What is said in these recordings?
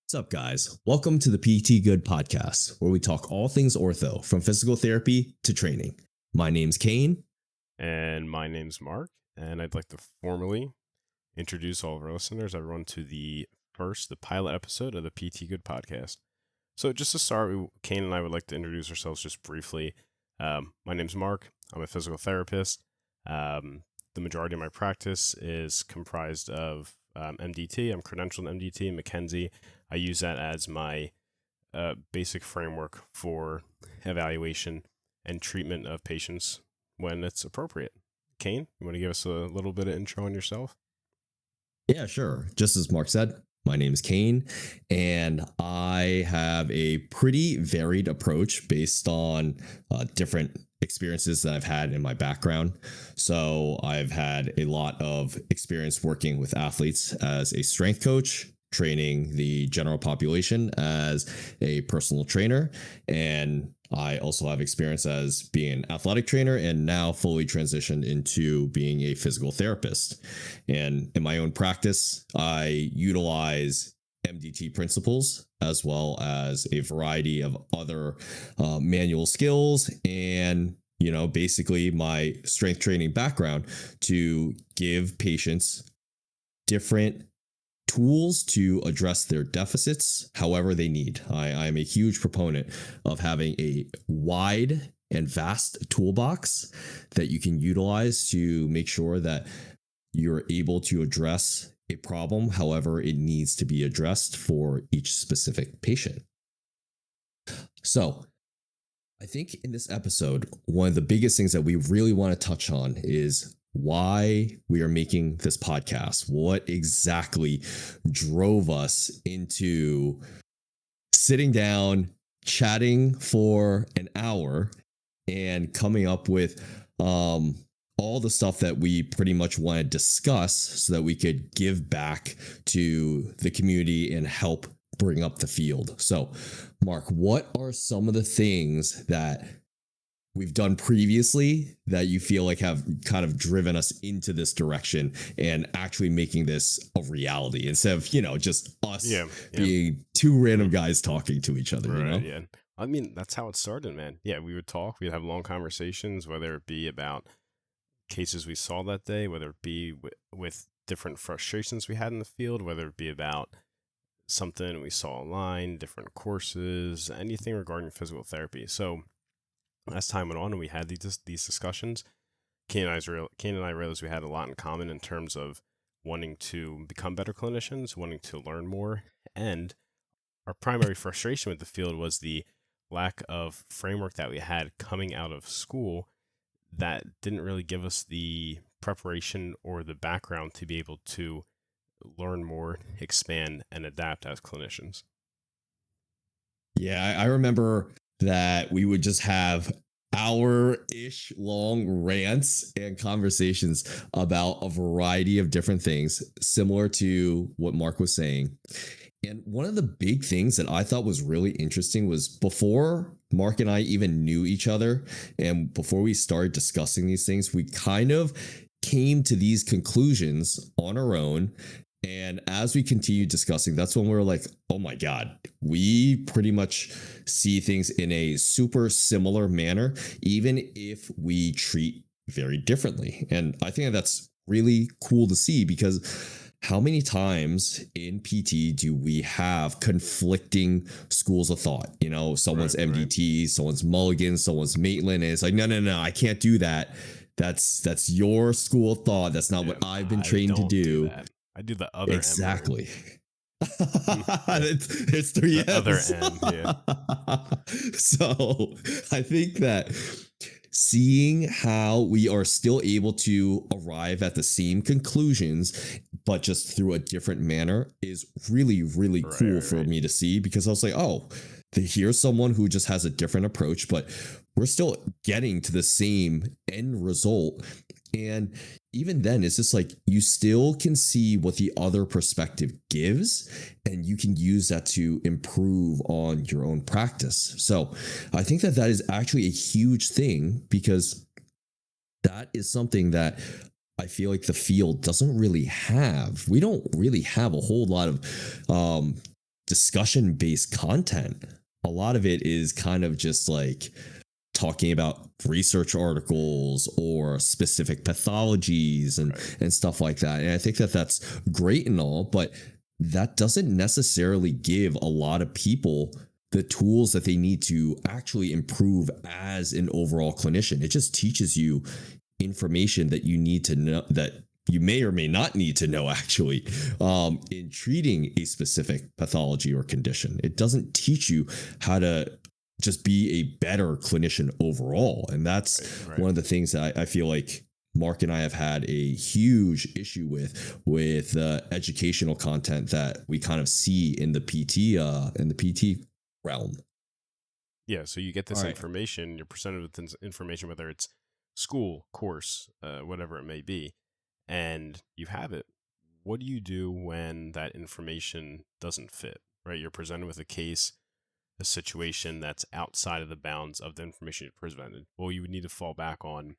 What's up, guys? Welcome to the PT Good podcast, where we talk all things ortho, from physical therapy to training. My name's Kane. And my name's Mark, and I'd like to formally introduce all of our listeners, everyone, to the pilot episode of the PT Good podcast. So just to start, Kane and I would like to introduce ourselves just briefly. My name's Mark. I'm a physical therapist. The majority of my practice is comprised of MDT. I'm credentialed in MDT and McKenzie. I use that as my basic framework for evaluation and treatment of patients when it's appropriate. Kane, you want to give us a little bit of intro on yourself? Yeah, sure. Just as Mark said, my name is Kane, and I have a pretty varied approach based on different experiences that I've had in my background. So I've had a lot of experience working with athletes as a strength coach, training the general population as a personal trainer, and I also have experience as being an athletic trainer and now fully transitioned into being a physical therapist. And in my own practice, I utilize MDT principles as well as a variety of other manual skills and basically my strength training background to give patients different tools to address their deficits however they need. I'm a huge proponent of having a wide and vast toolbox that you can utilize to make sure that you're able to address a problem however it needs to be addressed for each specific patient. So I think in this episode, one of the biggest things that we really want to touch on is why we are making this podcast. What exactly drove us into sitting down, chatting for an hour, and coming up with all the stuff that we pretty much want to discuss so that we could give back to the community and help bring up the field. So, Mark, what are some of the things that we've done previously that you feel like have kind of driven us into this direction and actually making this a reality instead of, just us being two random guys talking to each other, Right, yeah. I mean, that's how it started, man. Yeah, we would talk, we'd have long conversations, whether it be about cases we saw that day, whether it be with different frustrations we had in the field, whether it be about something we saw online, different courses, anything regarding physical therapy. So as time went on and we had these discussions, Kane and I realized we had a lot in common in terms of wanting to become better clinicians, wanting to learn more, and our primary frustration with the field was the lack of framework that we had coming out of school that didn't really give us the preparation or the background to be able to learn more, expand, and adapt as clinicians. Yeah, I remember that we would just have hour-ish long rants and conversations about a variety of different things, similar to what Mark was saying. And one of the big things that I thought was really interesting was before Mark and I even knew each other, and before we started discussing these things, we kind of came to these conclusions on our own. And as we continued discussing, that's when we were like, oh my God, we pretty much see things in a super similar manner, even if we treat very differently. And I think that's really cool to see, because how many times in PT do we have conflicting schools of thought? Someone's MDT, someone's Mulligan, someone's Maitland, and it's like, no, I can't do that. That's your school of thought. That's not what I've been trained to do. I do the other exactly. It's three the other end, yeah. So I think that seeing how we are still able to arrive at the same conclusions, but just through a different manner, is really, really cool for me to see, because I was like, oh, here's someone who just has a different approach, but we're still getting to the same end result. And even then, it's just like you still can see what the other perspective gives, and you can use that to improve on your own practice. So I think that is actually a huge thing, because that is something that I feel like the field doesn't really have. We don't really have a whole lot of discussion based content. A lot of it is kind of just like talking about research articles or specific pathologies and stuff like that. And I think that that's great and all, but that doesn't necessarily give a lot of people the tools that they need to actually improve as an overall clinician. It just teaches you information that you need to know, that you may or may not need to know actually, in treating a specific pathology or condition. It doesn't teach you how to just be a better clinician overall. And that's one of the things that I feel like Mark and I have had a huge issue with educational content that we kind of see in the PT realm. Yeah, so you get this information, you're presented with this information, whether it's school, course, whatever it may be, and you have it. What do you do when that information doesn't fit, right? You're presented with a case, a situation that's outside of the bounds of the information you presented. Well, you would need to fall back on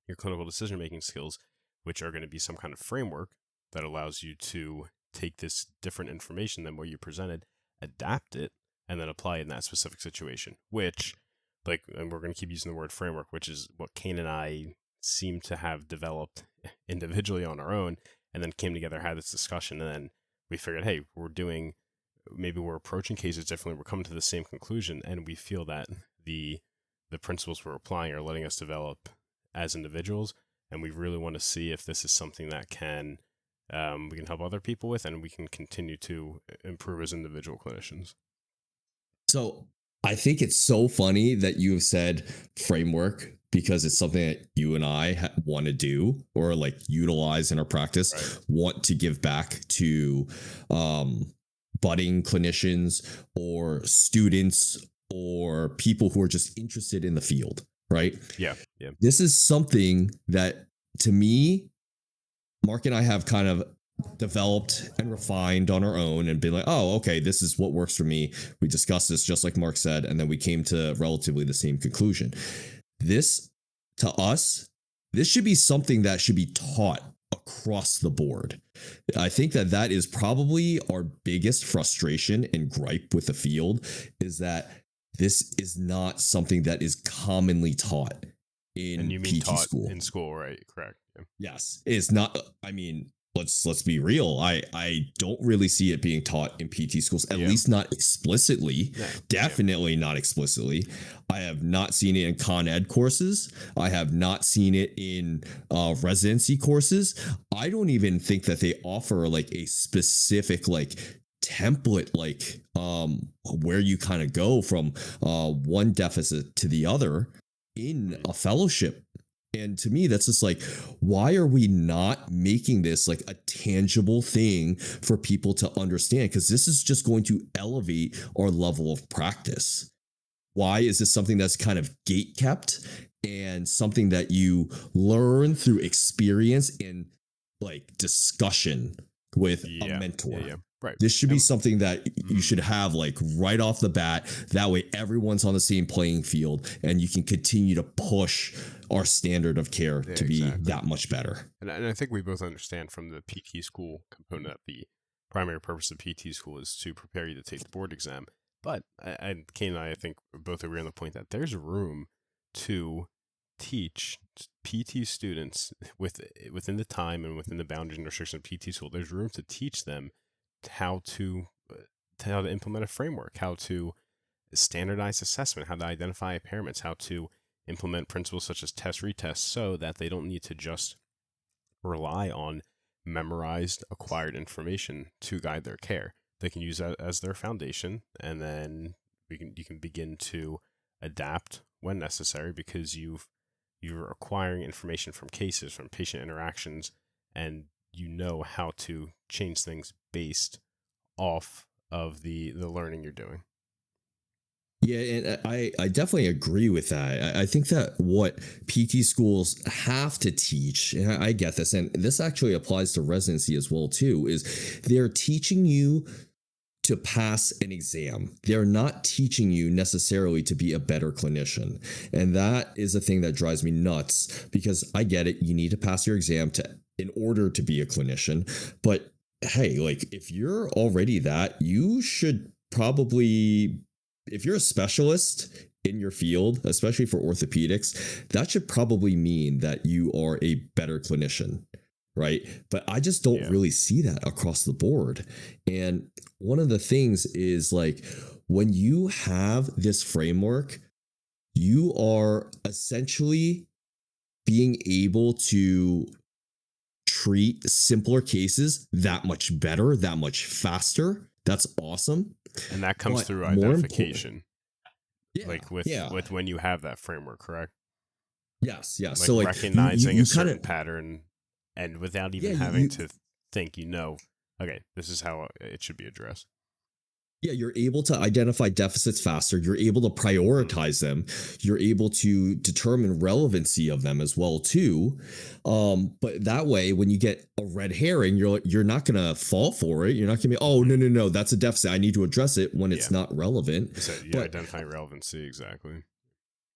your clinical decision-making skills, which are going to be some kind of framework that allows you to take this different information than what you presented, adapt it, and then apply it in that specific situation, which, like, and we're going to keep using the word framework, which is what Kane and I seem to have developed individually on our own, and then came together, had this discussion, and then we figured, hey, maybe we're approaching cases differently, we're coming to the same conclusion, and we feel that the principles we're applying are letting us develop as individuals, and we really want to see if this is something that we can help other people with, and we can continue to improve as individual clinicians. So I think it's so funny that you have said framework, because it's something that you and I want to do or like utilize in our practice, want to give back to budding clinicians or students or people who are just interested in the field, right? Yeah. This is something that, to me, Mark and I have kind of developed and refined on our own and been like, oh, okay, this is what works for me. We discussed this just like Mark said, and then we came to relatively the same conclusion. This, to us, this should be something that should be taught across the board. I think that is probably our biggest frustration and gripe with the field, is that this is not something that is commonly taught in and you mean PT taught school. In school, right? Correct. Yeah. Yes, it's not. I mean, let's be real. I don't really see it being taught in PT schools, at least not explicitly. Definitely not explicitly. I have not seen it in Con Ed courses. I have not seen it in residency courses. I don't even think that they offer like a specific like template, like where you kind of go from one deficit to the other in a fellowship. And to me, that's just like, why are we not making this like a tangible thing for people to understand? Because this is just going to elevate our level of practice. Why is this something that's kind of gate kept and something that you learn through experience and like discussion with a mentor? Right. This should be something that you should have like right off the bat. That way everyone's on the same playing field and you can continue to push our standard of care to be that much better. And I think we both understand from the PT school component that the primary purpose of PT school is to prepare you to take the board exam. But Kane and I think both agree on the point that there's room to teach PT students within the time and within the boundaries and restrictions of PT school. There's room to teach them how to implement a framework, how to standardize assessment, how to identify impairments, how to implement principles such as test retest, so that they don't need to just rely on memorized acquired information to guide their care. They can use that as their foundation, and then you can begin to adapt when necessary, because you're acquiring information from cases, from patient interactions, and you know how to change things based off of the learning you're doing. Yeah, and I definitely agree with that. I think that what PT schools have to teach, and I get this, and this actually applies to residency as well too, is they're teaching you to pass an exam. They're not teaching you necessarily to be a better clinician. And that is a thing that drives me nuts, because I get it. You need to pass your exam in order to be a clinician, but hey, like if you're already that, you should probably, if you're a specialist in your field, especially for orthopedics, that should probably mean that you are a better clinician, right? But I just don't Yeah. really see that across the board. And one of the things is like when you have this framework, you are essentially being able to treat simpler cases that much better, that much faster. That's awesome. And that comes But through more important, identification, yeah, like with yeah, when you have that framework, correct? yes, yes. Like So like recognizing a you kind certain of, pattern, and without yeah, even having to think, okay, this is how it should be addressed. yeah, you're able to identify deficits faster. You're able to Mm. prioritize them. You're able to determine relevancy of them as well too. But that way, when you get a red herring, you're not gonna fall for it. You're not gonna be, oh Hmm. no no no, that's a deficit. I need to address it when Yeah. it's not relevant. You said, yeah, But identifying relevancy, exactly.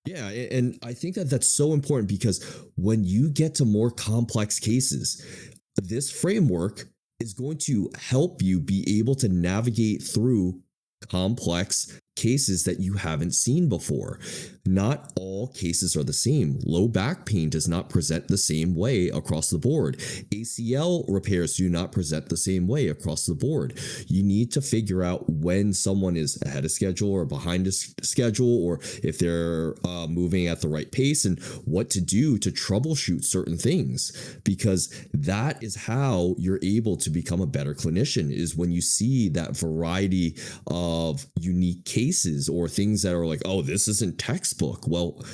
yeah, and I think that that's so important because when you get to more complex cases, this framework is going to help you be able to navigate through complex cases that you haven't seen before. Not all cases are the same. Low back pain does not present the same way across the board. ACL repairs do not present the same way across the board. You need to figure out when someone is ahead of schedule or behind a schedule, or if they're moving at the right pace, and what to do to troubleshoot certain things, because that is how you're able to become a better clinician, is when you see that variety of unique cases or things that are like, oh, this isn't textbook. Well,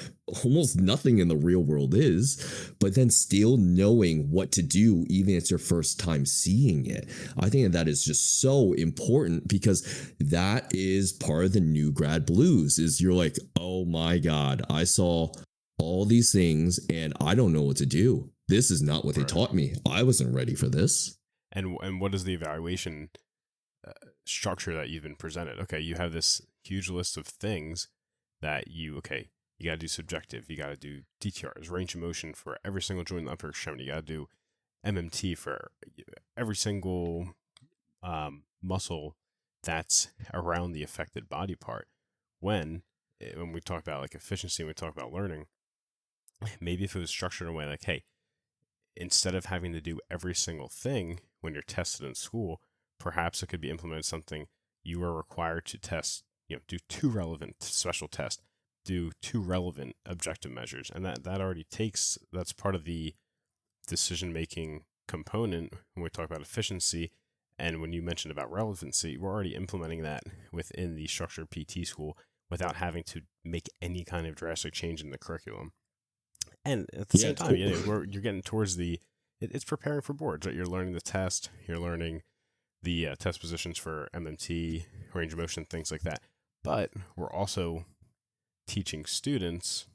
almost nothing in the real world is, but then still knowing what to do, even if it's your first time seeing it. I think that is just so important because that is part of the new grad blues is you're like, oh my God, I saw all these things and I don't know what to do. This is not what they Right. taught me. I wasn't ready for this. And what is the evaluation uh, structure that you've been presented? Okay, you have this huge list of things that you got to do subjective, you got to do DTRs, range of motion for every single joint in the upper extremity, you got to do MMT for every single muscle that's around the affected body part. When we talk about like efficiency, when we talk about learning, maybe if it was structured in a way like, hey, instead of having to do every single thing when you're tested in school, perhaps it could be implemented something you are required to test, do two relevant special tests, do two relevant objective measures. And that already that's part of the decision making component when we talk about efficiency. And when you mentioned about relevancy, we're already implementing that within the structured PT school without having to make any kind of drastic change in the curriculum. And at the Yeah, same time, you're getting towards it's preparing for boards, right? You're learning the test, you're learning the test positions for MMT, range of motion, things like that. But we're also teaching students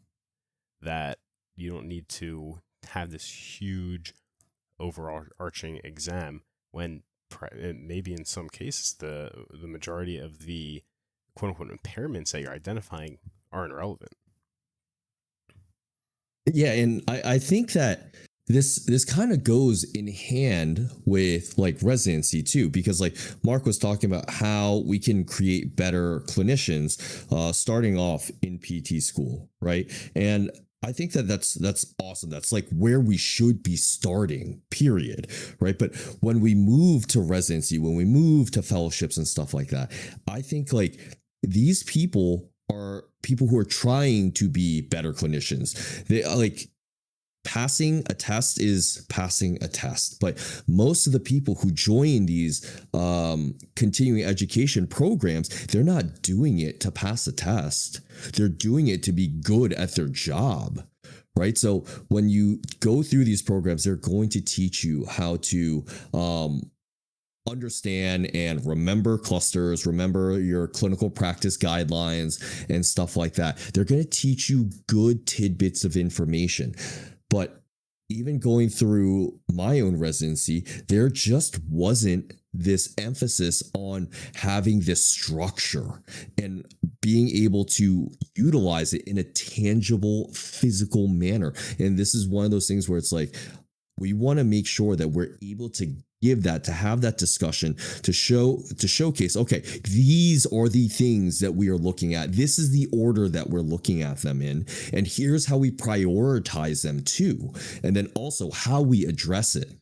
that you don't need to have this huge overall arching exam when maybe in some cases the majority of the quote unquote impairments that you're identifying aren't relevant. yeah, and I think that this kind of goes in hand with like residency too, because like Mark was talking about how we can create better clinicians starting off in PT school, right? And I think that that's awesome. That's like where we should be starting, period, right? But when we move to residency, when we move to fellowships and stuff like that, I think like these people are people who are trying to be better clinicians. They are like passing a test is passing a test, but most of the people who join these continuing education programs, they're not doing it to pass a test. They're doing it to be good at their job, right? So when you go through these programs, they're going to teach you how to understand and remember clusters, remember your clinical practice guidelines and stuff like that. They're going to teach you good tidbits of information. But even going through my own residency, there just wasn't this emphasis on having this structure and being able to utilize it in a tangible physical manner. And this is one of those things where it's like, we want to make sure that we're able to give that, to have that discussion, to showcase, okay, these are the things that we are looking at. This is the order that we're looking at them in, and here's how we prioritize them too, and then also how we address it.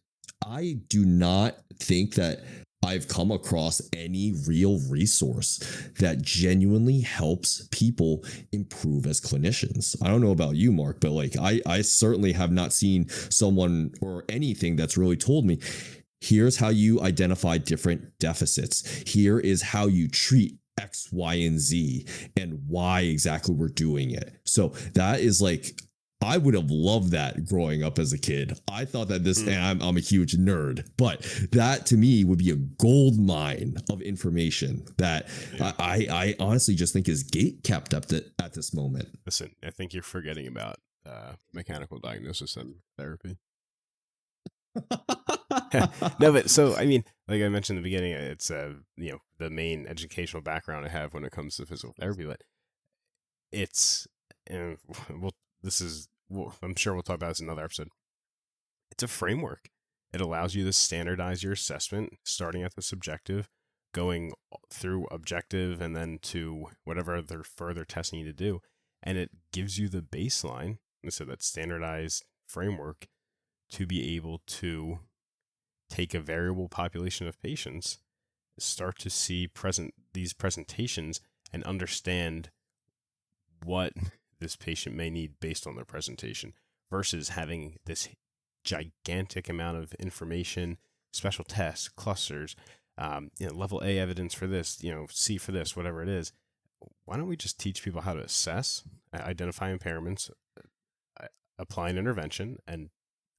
I do not think that I've come across any real resource that genuinely helps people improve as clinicians. I don't know about you, Mark, but like I certainly have not seen someone or anything that's really told me, here's how you identify different deficits. Here is how you treat X, Y, and Z, and why exactly we're doing it. So that is like, I would have loved that growing up as a kid. I thought that and I'm a huge nerd, but that to me would be a gold mine of information that I honestly just think is gate kept up at this moment. Listen, I think you're forgetting about mechanical diagnosis and therapy. No, but so I mean, like I mentioned in the beginning, it's the main educational background I have when it comes to physical therapy, but it's I'm sure we'll talk about this in another episode. It's a framework. It allows you to standardize your assessment, starting at the subjective, going through objective, and then to whatever other further testing you need to do, and it gives you the baseline. So that standardized framework to be able to take a variable population of patients, start to see these presentations, and understand what this patient may need based on their presentation, versus having this gigantic amount of information, special tests, clusters, level A evidence for this, C for this, whatever it is. Why don't we just teach people how to assess, identify impairments, apply an intervention, and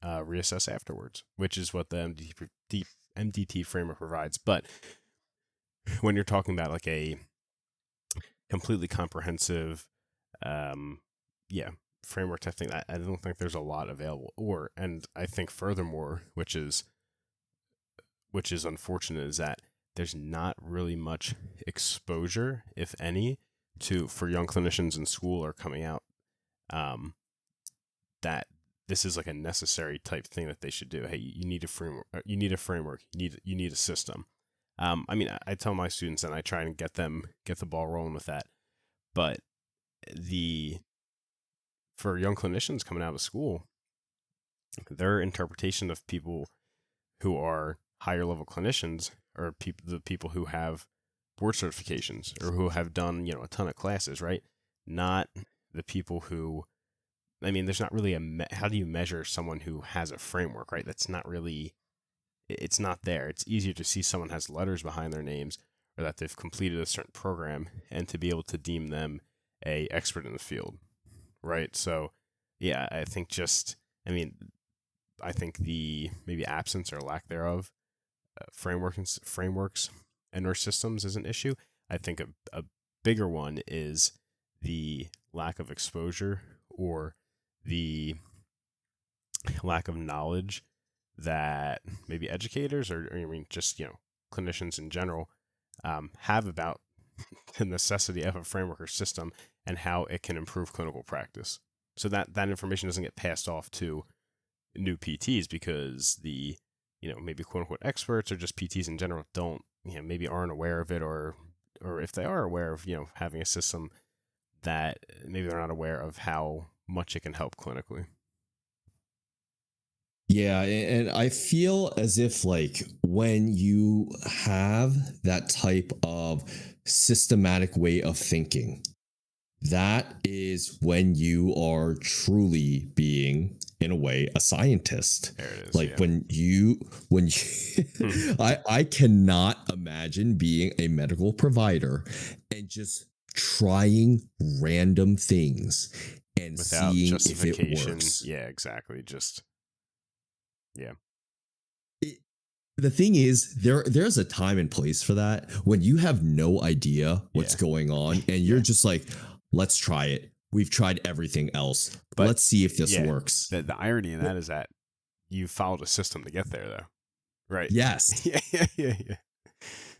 reassess afterwards, which is what the MDT framework provides. But when you're talking about like a completely comprehensive framework testing, I don't think there's a lot available. And I think furthermore, which is unfortunate, is that there's not really much exposure, if any, for young clinicians in school or coming out, that this is like a necessary type thing that they should do. Hey, you need a framework. You need a framework. You need a system. I mean, I tell my students and I try and get the ball rolling with that. But for young clinicians coming out of school, their interpretation of people who are higher level clinicians are the people who have board certifications or who have done a ton of classes, right? Not the people who, I mean, there's not really how do you measure someone who has a framework, right? That's not really, it's not there. It's easier to see someone has letters behind their names or that they've completed a certain program and to be able to deem them a expert in the field, right? So, yeah, I think I think the maybe absence or lack thereof frameworks and or systems is an issue. I think a bigger one is the lack of exposure or the lack of knowledge that maybe educators or I mean just clinicians in general have about the necessity of a framework or system and how it can improve clinical practice. So that information doesn't get passed off to new PTs because the maybe quote unquote experts or just PTs in general don't maybe aren't aware of it, or if they are aware of having a system, that maybe they're not aware of how much it can help clinically. Yeah, and I feel as if like when you have that type of systematic way of thinking, that is when you are truly being, in a way, a scientist. There it is. Like when you I cannot imagine being a medical provider and just trying random things and without seeing justification. if it works. Yeah, exactly. Just the thing is, there's a time and place for that when you have no idea what's going on and you're just like, let's try it. We've tried everything else, but let's see if this works. The irony in that is that you followed a system to get there, though, right? Yes. yeah.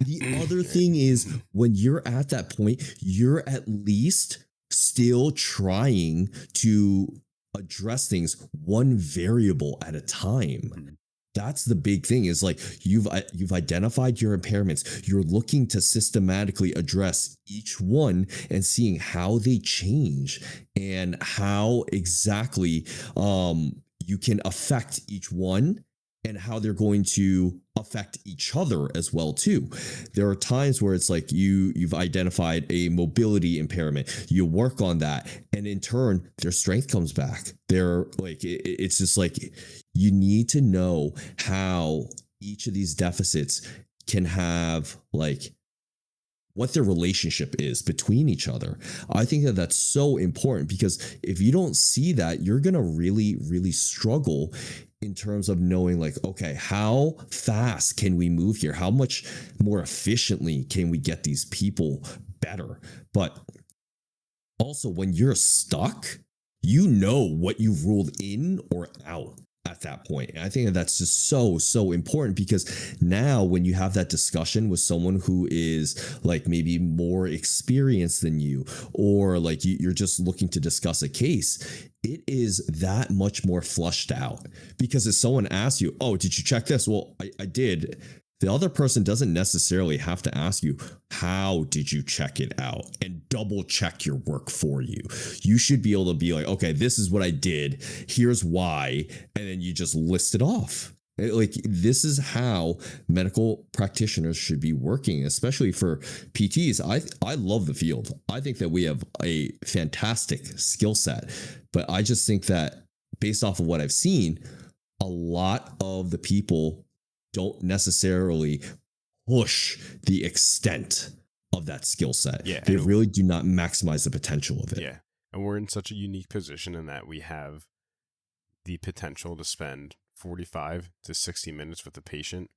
The other thing is, when you're at that point, you're at least still trying to address things one variable at a time. That's the big thing is like you've identified your impairments. You're looking to systematically address each one and seeing how they change and how exactly you can affect each one and how they're going to affect each other as well too. There are times where it's like you've identified a mobility impairment, you work on that, and in turn their strength comes back. They're like it's just like you need to know how each of these deficits can have like what their relationship is between each other. I think that that's so important because if you don't see that, you're going to really, really struggle in terms of knowing, like, okay, how fast can we move here? How much more efficiently can we get these people better? But also, when you're stuck, you know what you've ruled in or out at that point. And I think that that's just so, so important because now when you have that discussion with someone who is like maybe more experienced than you, or like you're just looking to discuss a case, it is that much more flushed out. Because if someone asks you, oh, did you check this? Well, I did. The other person doesn't necessarily have to ask you, how did you check it out, and double check your work for you. You should be able to be like, okay, this is what I did. Here's why. And then you just list it off. Like, this is how medical practitioners should be working, especially for PTs. I love the field. I think that we have a fantastic skill set, but I just think that based off of what I've seen, a lot of the people don't necessarily push the extent of that skill set. Yeah, They really do not maximize the potential of it. Yeah. And we're in such a unique position in that we have the potential to spend 45 to 60 minutes with the patient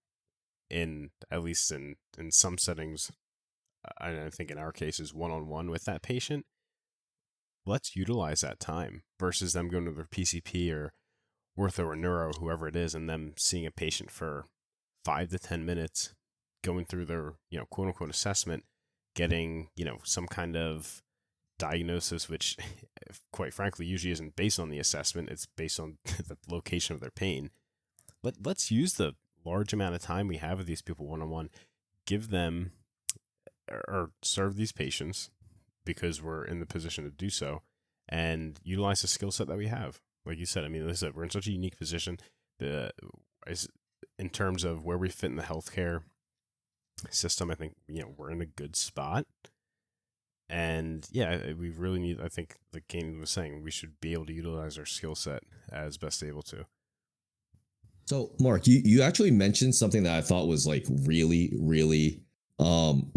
in, at least in some settings, I think in our cases, one-on-one with that patient. Let's utilize that time versus them going to their PCP or ortho or neuro, whoever it is, and them seeing a patient for 5 to 10 minutes, going through their, quote unquote assessment, getting, some kind of diagnosis, which quite frankly usually isn't based on the assessment. It's based on the location of their pain. Let's use the large amount of time we have with these people one-on-one, give them or serve these patients because we're in the position to do so, and utilize the skill set that we have. Like you said, I mean, listen, we're in such a unique position in terms of where we fit in the healthcare system. I think, we're in a good spot. And yeah, we really need, I think, like Kane was saying, we should be able to utilize our skill set as best able to. So, Mark, you actually mentioned something that I thought was like really, really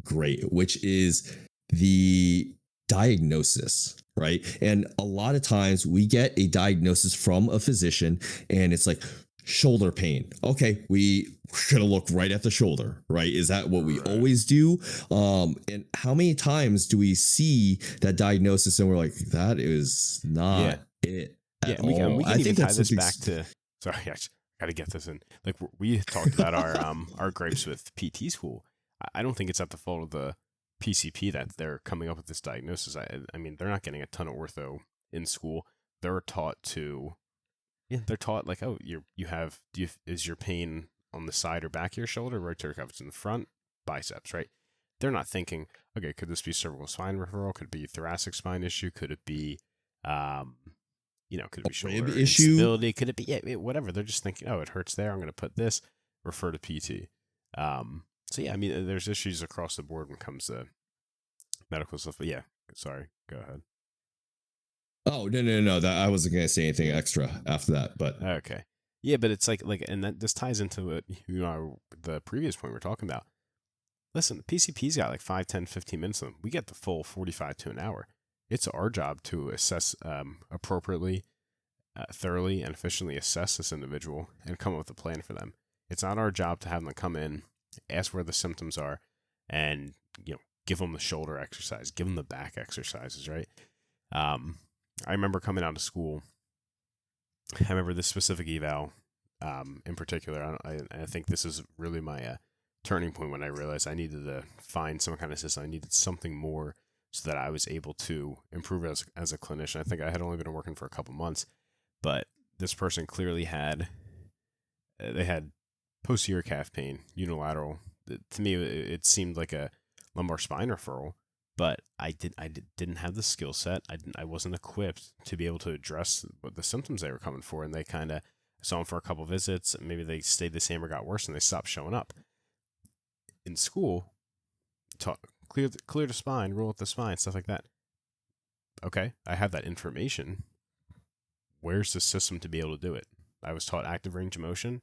great, which is the diagnosis, right? And a lot of times we get a diagnosis from a physician and it's like shoulder pain. Okay, we're gonna look right at the shoulder, right? Is that what we always do? And how many times do we see that diagnosis and we're like, that is not it at all? And we can even tie this back to, sorry, I got to get this in. Like, we talked about our gripes with PT school. I don't think it's at the fault of the PCP that they're coming up with this diagnosis. I mean, they're not getting a ton of ortho in school. They're taught to, they're taught like, oh, is your pain on the side or back of your shoulder, rotator cuff in the front, biceps, right? They're not thinking, okay, could this be cervical spine referral? Could it be thoracic spine issue? Could it be, could it be shoulder instability? Could it be whatever? They're just thinking, oh, it hurts there. I'm going to put this. Refer to PT. So yeah, I mean, there's issues across the board when it comes to medical stuff. But yeah, sorry, go ahead. Oh, no. That I wasn't going to say anything extra after that, but okay. Yeah, but it's like, and that this ties into what, the previous point we're talking about. Listen, the PCP's got like 5, 10, 15 minutes of them. We get the full 45 to an hour. It's our job to assess appropriately, thoroughly, and efficiently assess this individual and come up with a plan for them. It's not our job to have them come in, ask where the symptoms are, and give them the shoulder exercise, give them the back exercises, right? I remember coming out of school. I remember this specific eval in particular. I think this is really my turning point when I realized I needed to find some kind of system. I needed something more so that I was able to improve as a clinician. I think I had only been working for a couple months, but this person clearly had they had posterior calf pain, unilateral. To me, it seemed like a lumbar spine referral, but didn't have the skill set. I wasn't equipped to be able to address what the symptoms they were coming for, and they kind of saw them for a couple visits. Maybe they stayed the same or got worse, and they stopped showing up. In school, clear the spine, rule out the spine, stuff like that. Okay, I have that information. Where's the system to be able to do it? I was taught active range of motion.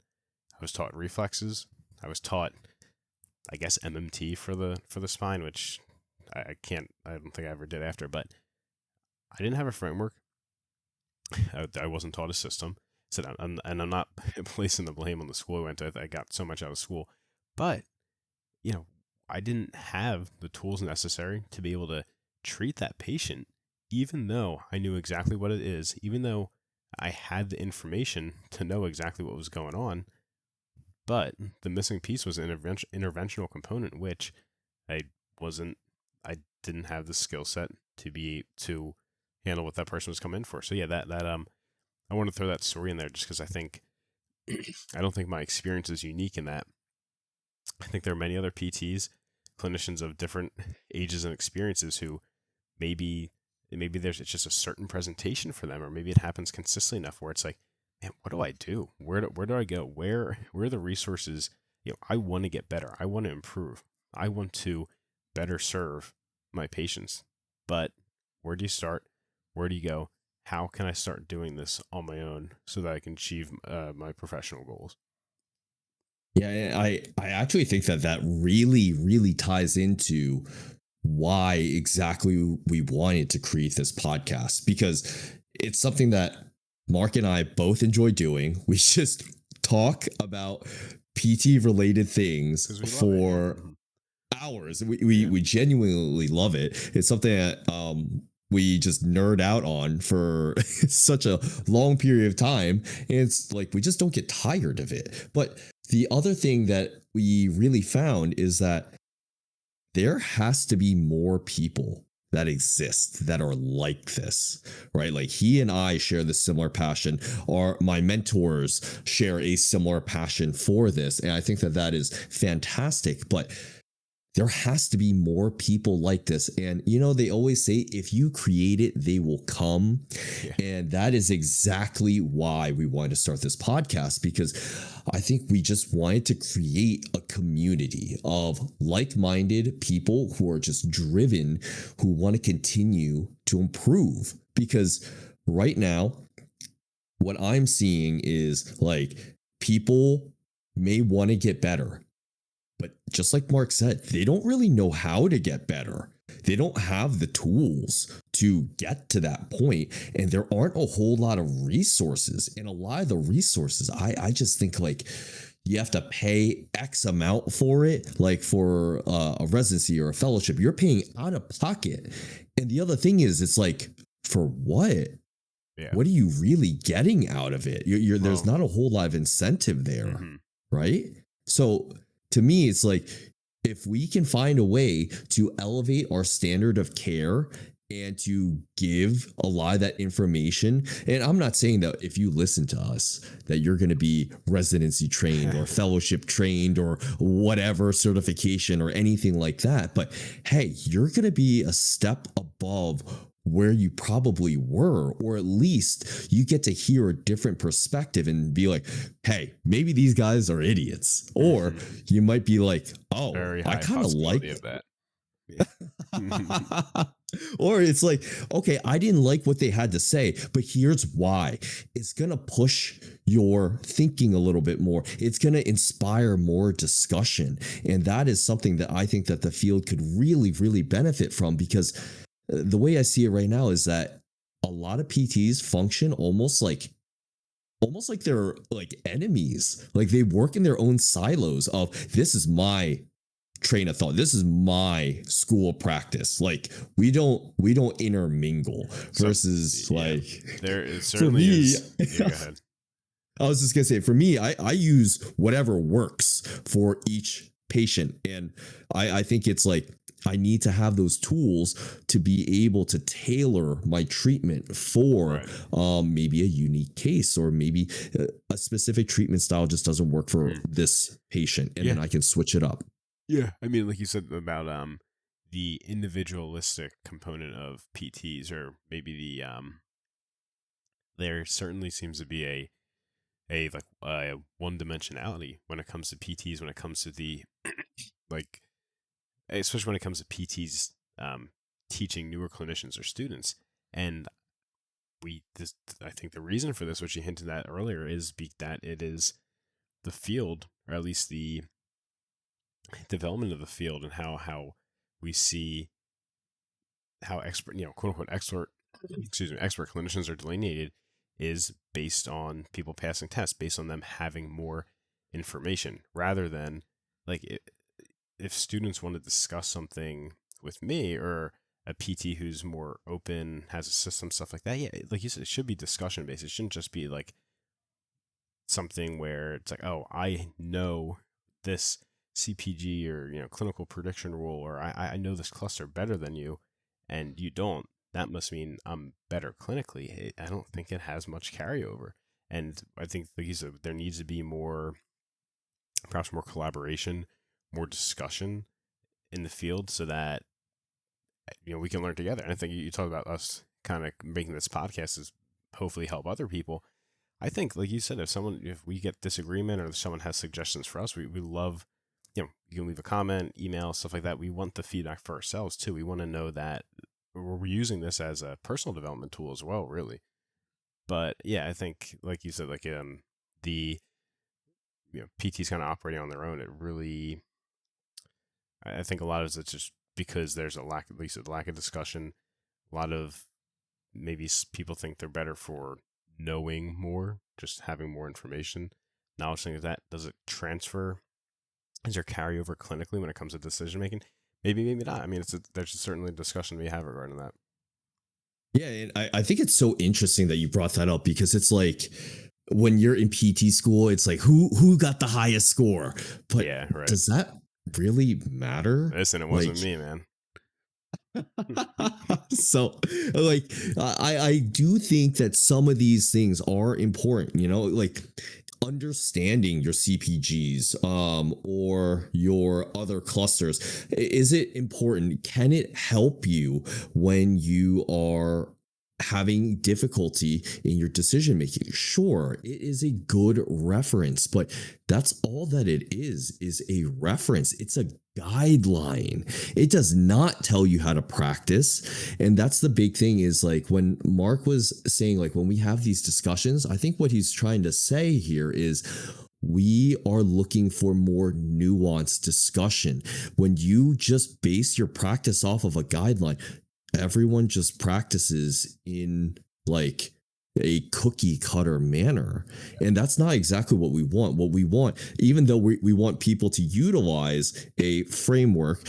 I was taught reflexes. I was taught, I guess, MMT for the spine, which I don't think I ever did after, but I didn't have a framework. I wasn't taught a system. So I'm not placing the blame on the school I went to. I got so much out of school, but I didn't have the tools necessary to be able to treat that patient, even though I knew exactly what it is, even though I had the information to know exactly what was going on. But the missing piece was an interventional component, which I didn't have the skill set to handle what that person was coming in for. So yeah, that I want to throw that story in there just because I don't think my experience is unique in that. I think there are many other PTs, clinicians of different ages and experiences who maybe it's just a certain presentation for them, or maybe it happens consistently enough where it's like, man, what do I do? Where do I go? Where are the resources? I want to get better. I want to improve. I want to better serve my patients. But where do you start? Where do you go? How can I start doing this on my own so that I can achieve my professional goals? Yeah, I actually think that really, really ties into why exactly we wanted to create this podcast, because it's something that Mark and I both enjoy doing. We just talk about PT related things for hours. We genuinely love it. It's something that we just nerd out on for such a long period of time. And it's like we just don't get tired of it. But the other thing that we really found is that there has to be more people that exist that are like this, right? Like he and I share this similar passion, or my mentors share a similar passion for this. And I think that is fantastic, but there has to be more people like this. And, they always say, if you create it, they will come. Yeah. And that is exactly why we wanted to start this podcast, because I think we just wanted to create a community of like-minded people who are just driven, who want to continue to improve. Because right now, what I'm seeing is like people may want to get better. But just like Mark said, they don't really know how to get better. They don't have the tools to get to that point. And there aren't a whole lot of resources. And a lot of the resources, I just think like you have to pay X amount for it, like for a residency or a fellowship, you're paying out of pocket. And the other thing is, it's like, for what? Yeah. What are you really getting out of it? There's not a whole lot of incentive there, right? So to me, it's like, if we can find a way to elevate our standard of care and to give a lot of that information, and I'm not saying that if you listen to us, that you're going to be residency trained or fellowship trained or whatever certification or anything like that, but hey, you're going to be a step above where you probably were, or at least you get to hear a different perspective and be like, hey, maybe these guys are idiots. Or you might be like, oh, I kind of like that. Yeah. Or it's like, okay, I didn't like what they had to say, but here's why. It's going to push your thinking a little bit more. It's going to inspire more discussion. And that is something that I think that the field could really, really benefit from, because the way I see it right now is that a lot of PTs function almost like they're like enemies. Like they work in their own silos of, this is my train of thought, this is my school of practice. Like we don't intermingle. Versus like there it certainly is. Yeah, go ahead. I was just gonna say, for me, I use whatever works for each patient. And I think it's like, I need to have those tools to be able to tailor my treatment for Right. maybe a unique case, or maybe a specific treatment style just doesn't work for Mm. this patient, and Yeah. then I can switch it up. Yeah. I mean, like you said about the individualistic component of PTs, or maybe there certainly seems to be a like one dimensionality when it comes to PTs, when it comes to the like, especially when it comes to PTs teaching newer clinicians or students. And I think the reason for this, which you hinted at earlier, is that it is the field, or at least the development of the field, and how we see how expert, quote unquote expert, excuse me, expert clinicians are delineated, is based on people passing tests, based on them having more information, rather than like if students want to discuss something with me, or a PT who's more open, has a system, stuff like that. Yeah, like you said, it should be discussion based. It shouldn't just be like something where it's like, oh, I know this CPG, or clinical prediction rule, or I know this cluster better than you, and you don't. That must mean I'm better clinically. I don't think it has much carryover, and I think, like you said, there needs to be more, perhaps more collaboration, more discussion in the field, so that we can learn together. And I think you talked about us kind of making this podcast is hopefully help other people. I think, like you said, if we get disagreement, or if someone has suggestions for us, we love, you can leave a comment, email, stuff like that. We want the feedback for ourselves too. We want to know that we're using this as a personal development tool as well, really. But yeah, I think, like you said, like the PTs kind of operating on their own. It really, I think a lot of it's just because there's a lack, at least a lack of discussion. A lot of maybe people think they're better for knowing more, just having more information, knowledge, things like that. Does it transfer? Is there carryover clinically when it comes to decision making? Maybe, maybe not. I mean, there's certainly a discussion we have regarding that. Yeah, and I think it's so interesting that you brought that up, because it's like when you're in PT school, it's like who got the highest score, but Yeah, right. does that really matter? Listen, it wasn't me, man. So like I do think that some of these things are important, like understanding your CPGs or your other clusters. Is it important? Can it help you when you are having difficulty in your decision making? Sure, it is a good reference, but that's all that it is a reference. It's a guideline. It does not tell you how to practice. And that's the big thing, is like when Mark was saying, like when we have these discussions, I think what he's trying to say here is we are looking for more nuanced discussion. When you just base your practice off of a guideline, everyone just practices in like a cookie cutter manner. And that's not exactly what we want. What we want, even though we want people to utilize a framework,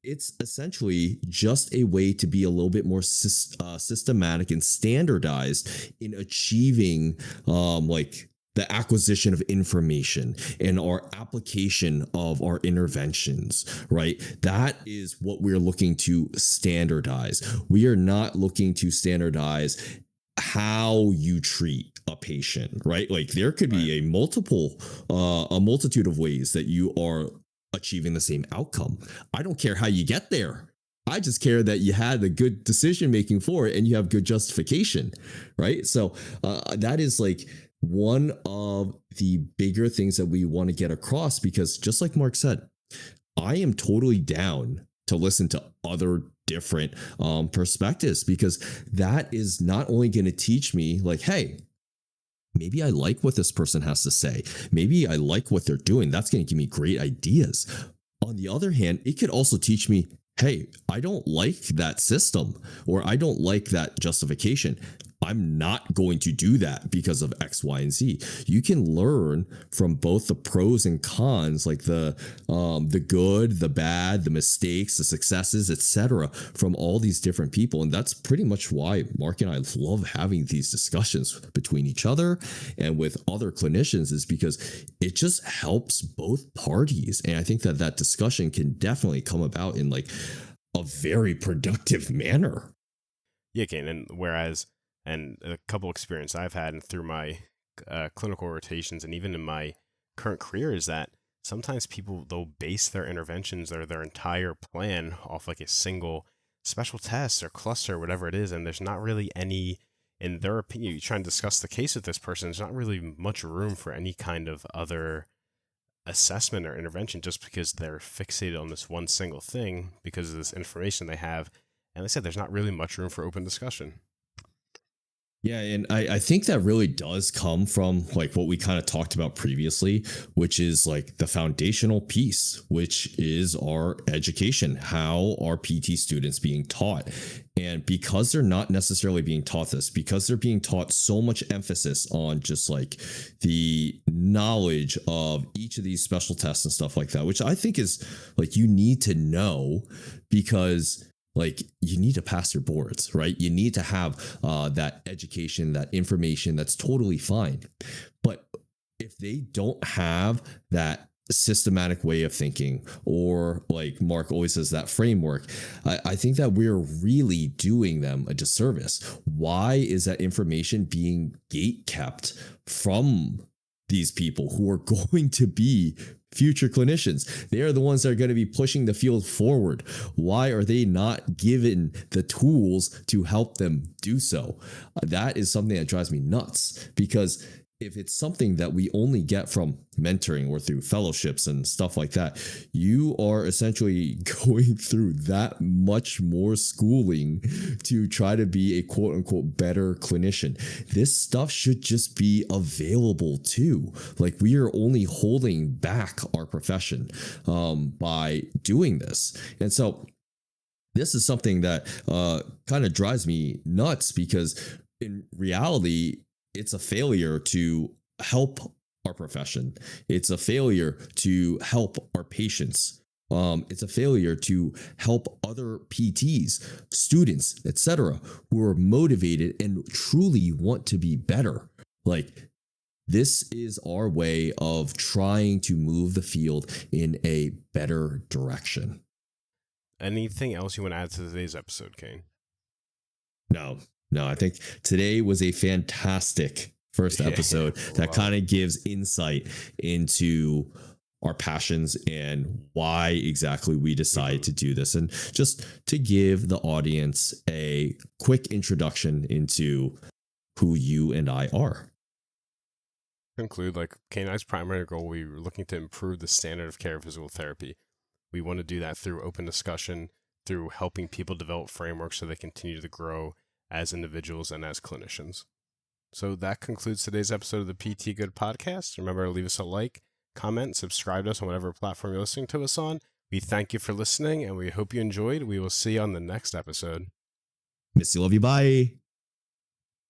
it's essentially just a way to be a little bit more systematic and standardized in achieving like the acquisition of information and our application of our interventions, right? That is what we're looking to standardize. We are not looking to standardize how you treat a patient, right? Like there could be a multitude of ways that you are achieving the same outcome. I don't care how you get there. I just care that you had a good decision making for it and you have good justification, right? So that is like one of the bigger things that we want to get across, because just like Mark said, I am totally down to listen to other different perspectives, because that is not only going to teach me like, hey, maybe I like what this person has to say. Maybe I like what they're doing. That's going to give me great ideas. On the other hand, it could also teach me, hey, I don't like that system, or I don't like that justification. I'm not going to do that because of X, Y, and Z. You can learn from both the pros and cons, like the good, the bad, the mistakes, the successes, etc., from all these different people. And that's pretty much why Mark and I love having these discussions between each other and with other clinicians, is because it just helps both parties. And I think that that discussion can definitely come about in like a very productive manner. Yeah, Kane. And a couple experience I've had and through my clinical rotations and even in my current career is that sometimes people they'll base their interventions or their entire plan off like a single special test or cluster or whatever it is, and there's not really any, in their opinion, you try and discuss the case with this person, there's not really much room for any kind of other assessment or intervention just because they're fixated on this one single thing because of this information they have. And they said there's not really much room for open discussion. Yeah, and I think that really does come from like what we kind of talked about previously, which is like the foundational piece, which is our education. How are PT students being taught? And because they're not necessarily being taught this, because they're being taught so much emphasis on just like the knowledge of each of these special tests and stuff like that, which I think is like you need to know because like you need to pass your boards, right? You need to have that education, that information. That's totally fine. But if they don't have that systematic way of thinking, or like Mark always says, that framework, I think that we're really doing them a disservice. Why is that information being gate kept from these people who are going to be future clinicians? They are the ones that are going to be pushing the field forward. Why are they not given the tools to help them do so? That is something that drives me nuts, because if it's something that we only get from mentoring or through fellowships and stuff like that, you are essentially going through that much more schooling to try to be a quote unquote better clinician. This stuff should just be available too. Like, we are only holding back our profession by doing this. And so this is something that kind of drives me nuts, because in reality, it's a failure to help our profession. It's a failure to help our patients. It's a failure to help other PTs, students, etc., who are motivated and truly want to be better. Like, this is our way of trying to move the field in a better direction. Anything else you want to add to today's episode, Kane? No, I think today was a fantastic first episode that kind of gives insight into our passions and why exactly we decided to do this, and just to give the audience a quick introduction into who you and I are. Conclude, like, Kane and I's primary goal, we were looking to improve the standard of care of physical therapy. We want to do that through open discussion, through helping people develop frameworks so they continue to grow as individuals and as clinicians. So that concludes today's episode of the PT Good Podcast. Remember to leave us a like, comment, subscribe to us on whatever platform you're listening to us on. We thank you for listening, and we hope you enjoyed. We will see you on the next episode. Miss you, love you, bye.